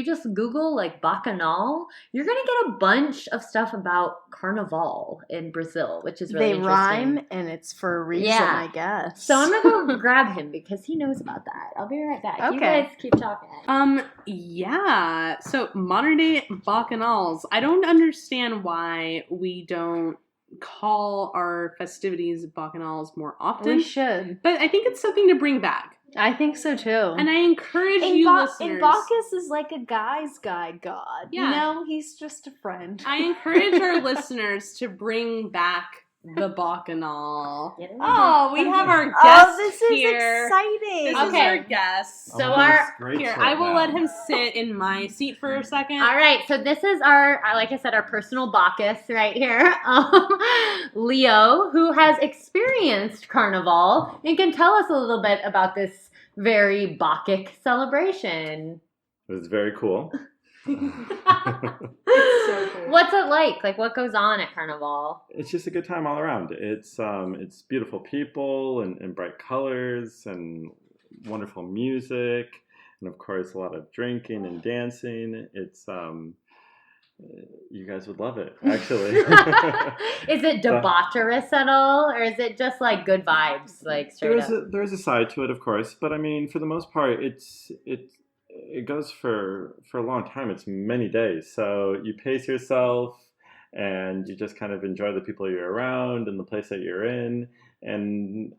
just Google like Bacchanal, you're going to get a bunch of stuff about Carnival in Brazil, which is really interesting. They rhyme, and it's for a reason, I guess. So I'm going to go grab him because he knows about that. I'll be right back. Okay. You guys keep talking. Yeah. So modern day Bacchanals, I don't understand why we don't call our festivities Bacchanals more often. We should. But I think it's something to bring back. I think so too. And I encourage you listeners. And Bacchus is like a guy's guy god. Yeah. You know, he's just a friend. I encourage our listeners to bring back the Bacchanal. Oh, we have our guest this is here. exciting. This is our guest. So I will let him sit in my seat for a second. All right, so this is like I said, our personal Bacchus right here, Leo, who has experienced Carnival and can tell us a little bit about this very Bacchic celebration. It was very cool. It's so cool. What's it like? Like, what goes on at Carnival? It's just a good time all around. It's beautiful people and bright colors and wonderful music, and of course a lot of drinking and dancing. It's you guys would love it, actually. Is it debaucherous at all, or is it just like good vibes, like straight up? There's a side to it, of course, but I mean, for the most part, it goes for a long time. It's many days, so you pace yourself and you just kind of enjoy the people you're around and the place that you're in, and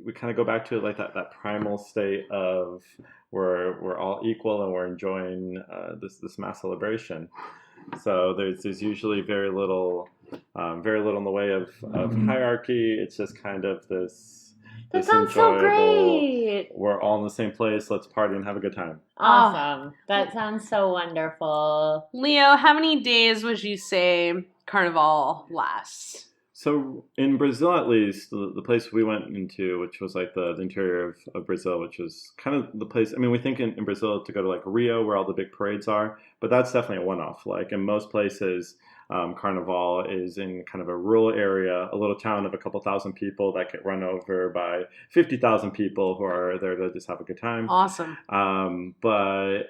we kind of go back to it like that primal state of we're all equal and we're enjoying this mass celebration. So there's usually very little in the way of hierarchy. It's just kind of this sounds so great. We're all in the same place. Let's party and have a good time. Awesome. That sounds so wonderful. Leo, how many days would you say Carnival lasts? So in Brazil, at least, the place we went into, which was like the interior of Brazil, which was kind of the place, I mean, we think in Brazil to go to like Rio where all the big parades are, but that's definitely a one-off. Like in most places, Carnival is in kind of a rural area, a little town of a couple thousand people that get run over by 50,000 people who are there to just have a good time. Awesome. But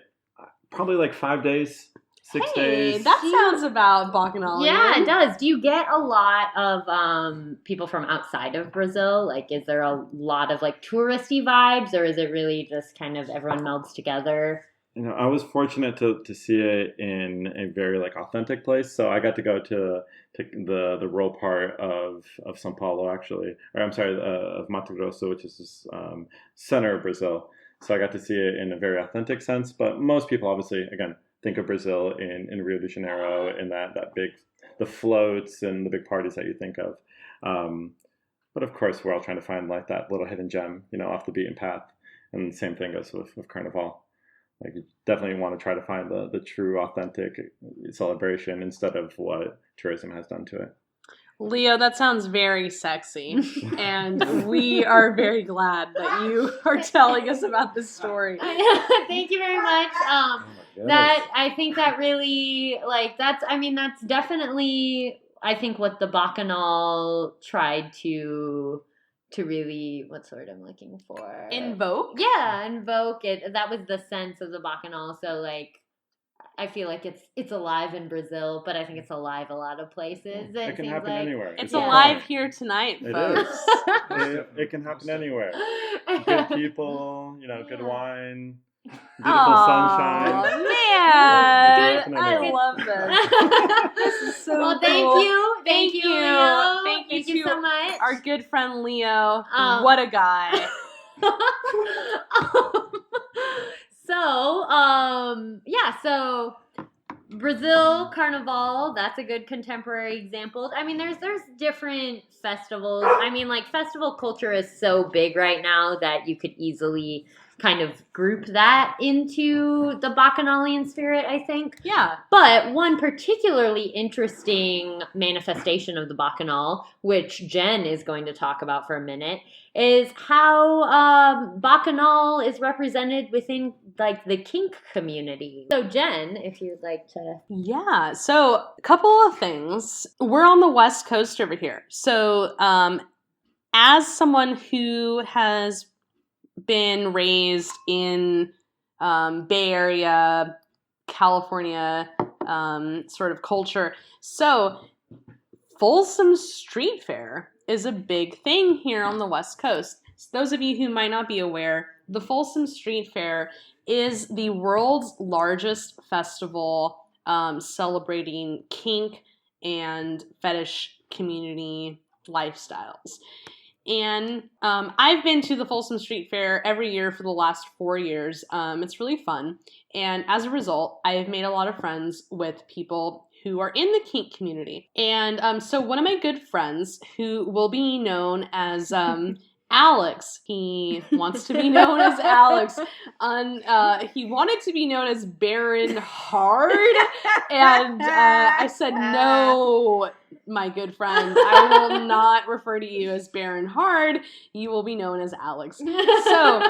probably like 5 days. 6 days. That sounds about Bacchanal. Yeah, it does. Do you get a lot of people from outside of Brazil? Like, is there a lot of like touristy vibes, or is it really just kind of everyone melds together? You know, I was fortunate to see it in a very like authentic place. So I got to go to the rural part of São Paulo, actually, or I'm sorry, of Mato Grosso, which is this center of Brazil. So I got to see it in a very authentic sense. But most people, obviously, again, think of Brazil in Rio de Janeiro and that big, the floats and the big parties that you think of. But of course, we're all trying to find like that little hidden gem, you know, off the beaten path. And the same thing goes with Carnival. Like, you definitely want to try to find the true, authentic celebration instead of what tourism has done to it. Leo, that sounds very sexy, and we are very glad that you are telling us about this story. Thank you very much. That I think that really that's definitely I think what the Bacchanal tried to really, what's the word I'm looking for? Invoke? Yeah, invoke it. That was the sense of the Bacchanal. So like, I feel like it's alive in Brazil, but I think it's alive a lot of places. It can happen anywhere. It's alive here tonight, it folks. Is. It can happen anywhere. Good people, you know, good wine, beautiful sunshine. Man, I love this. This is so well, cool. Thank you, Leo. Thank you so much. Our good friend Leo. What a guy. So Brazil Carnival, that's a good contemporary example. I mean, there's different festivals. I mean, like, festival culture is so big right now that you could easily kind of group that into the Bacchanalian spirit, I think. Yeah. But one particularly interesting manifestation of the Bacchanal, which Jen is going to talk about for a minute, is how Bacchanal is represented within like the kink community. So Jen, if you'd like to. Yeah. So a couple of things. We're on the West Coast over here. So as someone who has been raised in Bay Area, California sort of culture. So Folsom Street Fair is a big thing here on the West Coast. So those of you who might not be aware, the Folsom Street Fair is the world's largest festival celebrating kink and fetish community lifestyles. And I've been to the Folsom Street Fair every year for the last 4 years. It's really fun. And as a result, I have made a lot of friends with people who are in the kink community. And so one of my good friends, who will be known as Alex, he wants to be known as Alex. He wanted to be known as Baron Hard. And I said, no, my good friend, I will not refer to you as Baron Hard. You will be known as Alex. So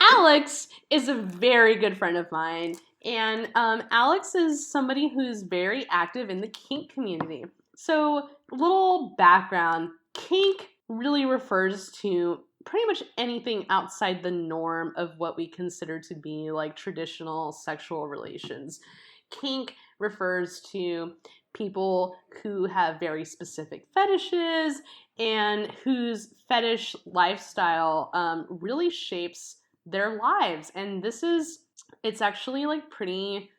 Alex is a very good friend of mine. And Alex is somebody who's very active in the kink community. So, little background, kink really refers to pretty much anything outside the norm of what we consider to be like traditional sexual relations. Kink refers to people who have very specific fetishes and whose fetish lifestyle really shapes their lives. And it's actually like pretty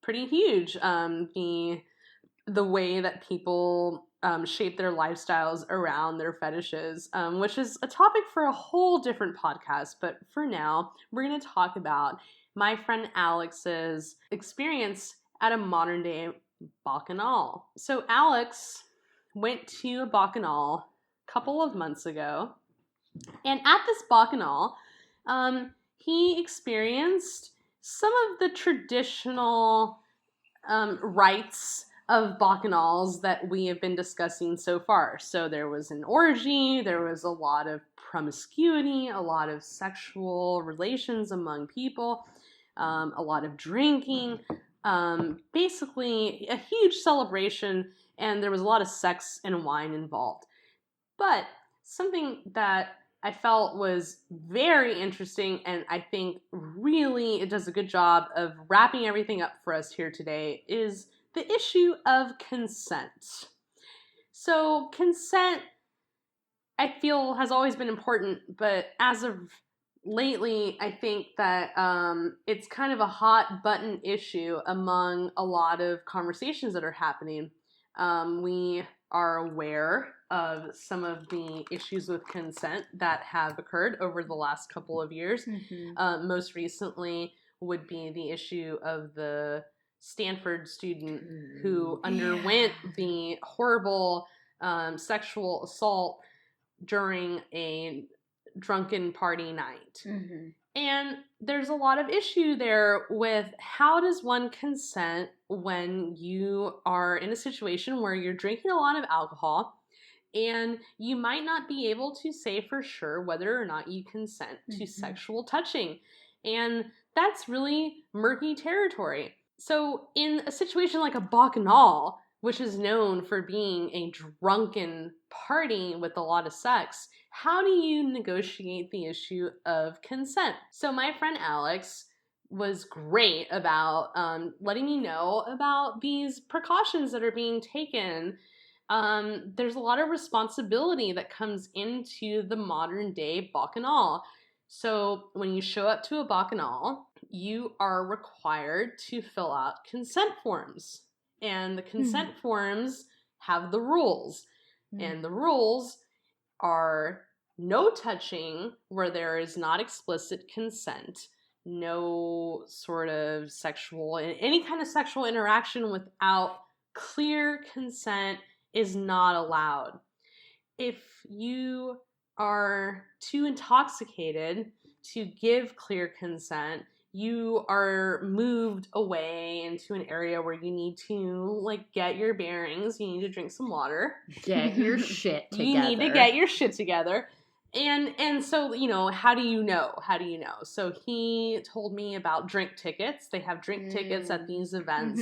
huge, the way that people shape their lifestyles around their fetishes, which is a topic for a whole different podcast. But for now, we're going to talk about my friend Alex's experience at a modern day Bacchanal. So Alex went to a Bacchanal a couple of months ago, and at this Bacchanal, he experienced some of the traditional rites of Bacchanals that we have been discussing so far. So there was an orgy, there was a lot of promiscuity, a lot of sexual relations among people, a lot of drinking, basically a huge celebration, and there was a lot of sex and wine involved. But something that I felt was very interesting, and I think really it does a good job of wrapping everything up for us here today, is the issue of consent. So consent, I feel, has always been important, but as of lately, I think that it's kind of a hot button issue among a lot of conversations that are happening. We are aware of some of the issues with consent that have occurred over the last couple of years. Mm-hmm. Most recently would be the issue of the Stanford student who underwent the horrible sexual assault during a drunken party night. Mm-hmm. And there's a lot of issue there with how does one consent when you are in a situation where you're drinking a lot of alcohol and you might not be able to say for sure whether or not you consent to sexual touching. And that's really murky territory. So in a situation like a Bacchanal, which is known for being a drunken party with a lot of sex, how do you negotiate the issue of consent? So my friend Alex was great about letting me know about these precautions that are being taken. There's a lot of responsibility that comes into the modern day Bacchanal. So when you show up to a Bacchanal, you are required to fill out consent forms. And the consent forms have the rules. And the rules are no touching where there is not explicit consent, no sort of any kind of sexual interaction without clear consent is not allowed. If you are too intoxicated to give clear consent, you are moved away into an area where you need to get your bearings. You need to drink some water. Get your shit together. You need to get your shit together. And so, how do you know? So he told me about drink tickets. They have drink tickets at these events.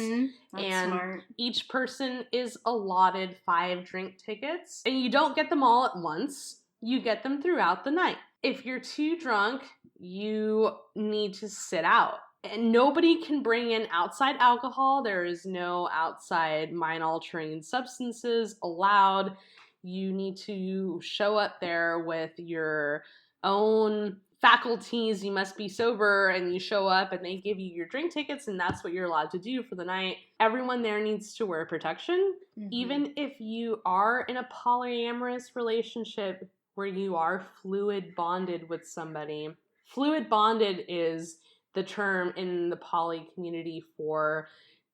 That's smart. Each person is allotted 5 drink tickets. And you don't get them all at once. You get them throughout the night. If you're too drunk, you need to sit out. And nobody can bring in outside alcohol. There is no outside mind-altering substances allowed. You need to show up there with your own faculties, you must be sober, and you show up and they give you your drink tickets and that's what you're allowed to do for the night. Everyone there needs to wear protection. Even if you are in a polyamorous relationship where you are fluid bonded with somebody. Fluid bonded is the term in the poly community for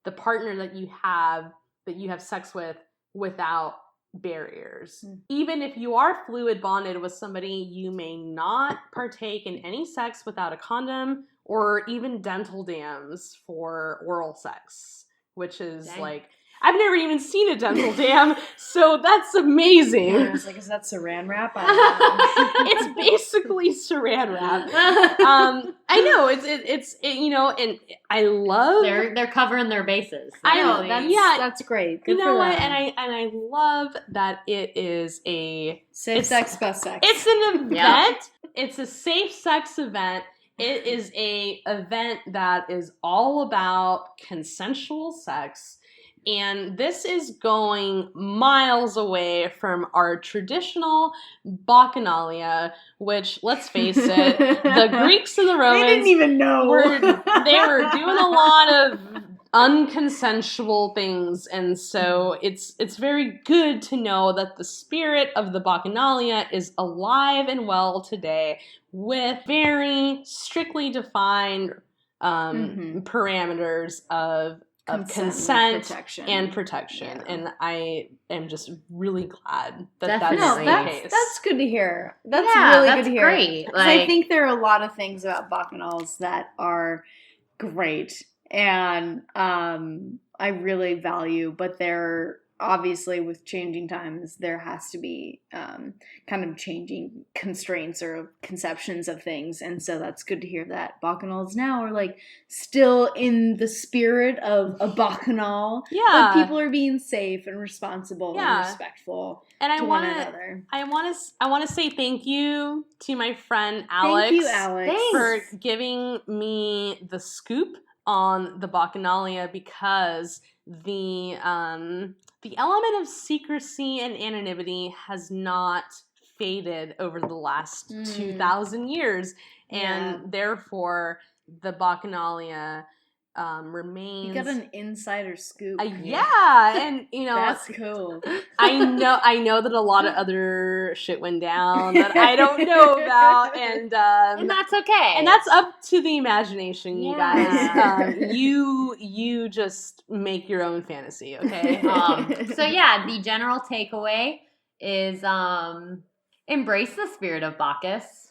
the partner that you have sex with without barriers. Even if you are fluid bonded with somebody, you may not partake in any sex without a condom or even dental dams for oral sex, which is like, I've never even seen a dental dam, so that's amazing. Yeah, I was like, is that saran wrap? I It's basically saran wrap. I know it's you know, and I love they're covering their bases. I know that's great. Good you know for what? them. And I love that it is a safe sex, best sex. It's an event. It's a safe sex event. It is a event that is all about consensual sex. And this is going miles away from our traditional bacchanalia, which, let's face it, the Greeks and the Romans, they didn't even know. They were doing a lot of unconsensual things. And so it's very good to know that the spirit of the bacchanalia is alive and well today with very strictly defined parameters of consent and protection. And I am just really glad that that's the case. That's good to hear. That's really good to hear. Great. Because I think there are a lot of things about bacchanals that are great and I really value, but they're obviously with changing times, there has to be kind of changing constraints or conceptions of things. And so that's good to hear that bacchanals now are like still in the spirit of a bacchanal. Yeah. But people are being safe and responsible and respectful to one another. I want to say thank you to my friend Alex. Thank you, Alex. For giving me the scoop on the bacchanalia, because the element of secrecy and anonymity has not faded over the last 2,000 years, and therefore the bacchanalia remains. You got an insider scoop. And you know that's cool. I know that a lot of other shit went down that I don't know about, and that's okay. And that's up to the imagination, you guys. You just make your own fantasy, okay? So yeah, the general takeaway is embrace the spirit of Bacchus.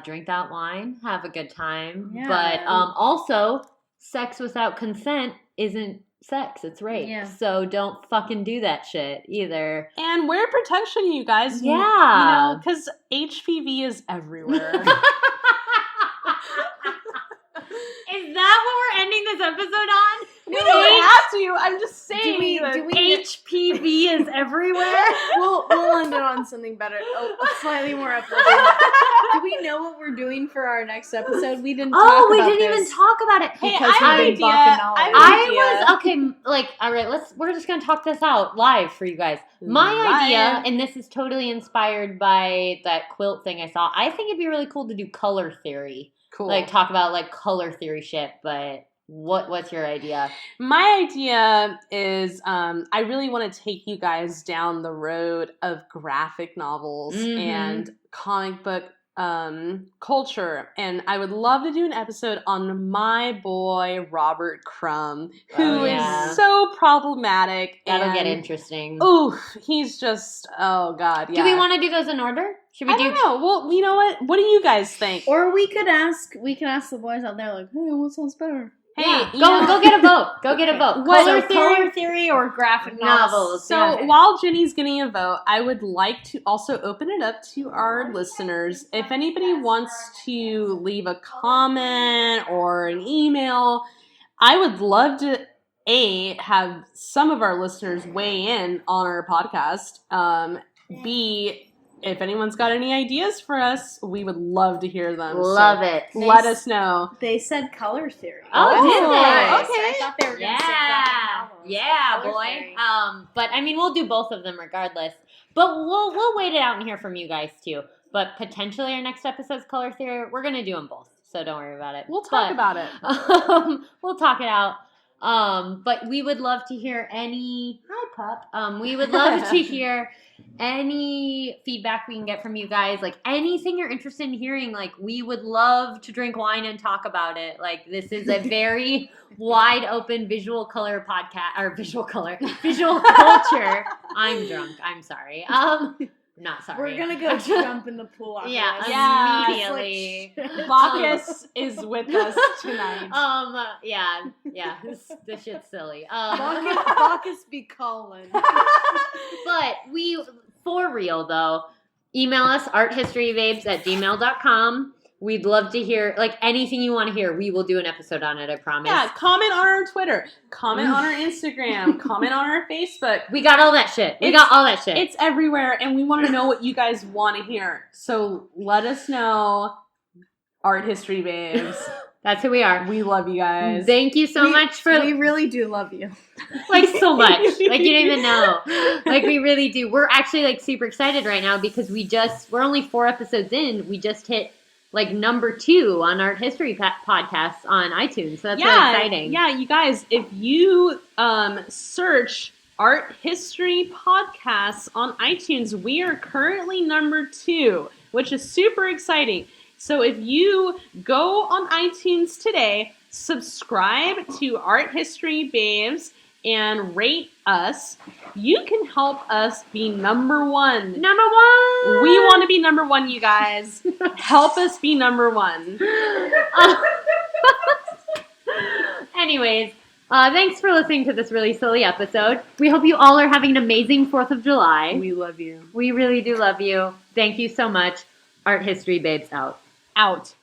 Drink that wine, have a good time. Yeah. But also, sex without consent isn't sex, it's rape. Yeah. So don't fucking do that shit either. And wear protection, you guys. Yeah. You know, because HPV is everywhere. Is that what we're ending this episode on? We don't have to. I'm just saying. HPV is everywhere? We'll end it on something better. Slightly more uplifting. Do we know what we're doing for our next episode? We didn't talk about this. We didn't even talk about it. Hey, I have an idea. All right, we're just going to talk this out live for you guys. My idea, and this is totally inspired by that quilt thing I saw, I think it'd be really cool to do color theory. Cool. Like, talk about, like, color theory shit, but what's your idea? My idea is I really want to take you guys down the road of graphic novels and comic book culture. And I would love to do an episode on my boy, Robert Crumb, who is so problematic. That'll get interesting. Ooh, he's just, oh God, yeah. Do we want to do those in order? Should we I don't know. Well, you know what? What do you guys think? Or we could ask the boys out there, like, hey, what sounds better? Hey, go get a vote. Go get a vote. Color theory or graphic novels? So while Jenny's getting a vote, I would like to also open it up to our listeners. If anybody wants to leave a comment or an email, I would love to have some of our listeners weigh in on our podcast. B, if anyone's got any ideas for us, we would love to hear them. Love it. Let us know. They said color theory. Oh, did they? Okay. I thought they were going to say graphic novels. Yeah, boy. But I mean, we'll do both of them regardless. But we'll wait it out and hear from you guys too. but potentially our next episode's color theory. We're gonna do them both, so don't worry about it. We'll talk about it. We'll talk it out. But we would love to hear any. Hi, pup. We would love to hear any feedback we can get from you guys. Like anything you're interested in hearing. Like we would love to drink wine and talk about it. Like this is a very wide open visual color podcast or visual culture. I'm drunk. I'm sorry. Not sorry. We're gonna go jump in the pool after Yeah, this. immediately. Bacchus is with us tonight. Yeah, this shit's silly. Bacchus be calling. But for real though, email us arthistorybabes@gmail.com. We'd love to hear, like, anything you want to hear. We will do an episode on it, I promise. Yeah, comment on our Twitter. Comment on our Instagram. Comment on our Facebook. We got all that shit. It's everywhere, and we want to know what you guys want to hear. So let us know. Art History Babes. That's who we are. We love you guys. Thank you so much for... We really do love you. Like, so much. Like, you don't even know. Like, we really do. We're actually, like, super excited right now because we're only 4 episodes in. We just hit... like number 2 on Art History podcasts on iTunes. So that's really exciting. Yeah, you guys, if you search Art History Podcasts on iTunes, we are currently number 2, which is super exciting. So if you go on iTunes today, subscribe to Art History Babes, and rate us, you can help us be number 1. Number 1! We want to be number 1, you guys. Help us be number 1. Anyways, thanks for listening to this really silly episode. We hope you all are having an amazing 4th of July. We love you. We really do love you. Thank you so much. Art History Babes out. Out.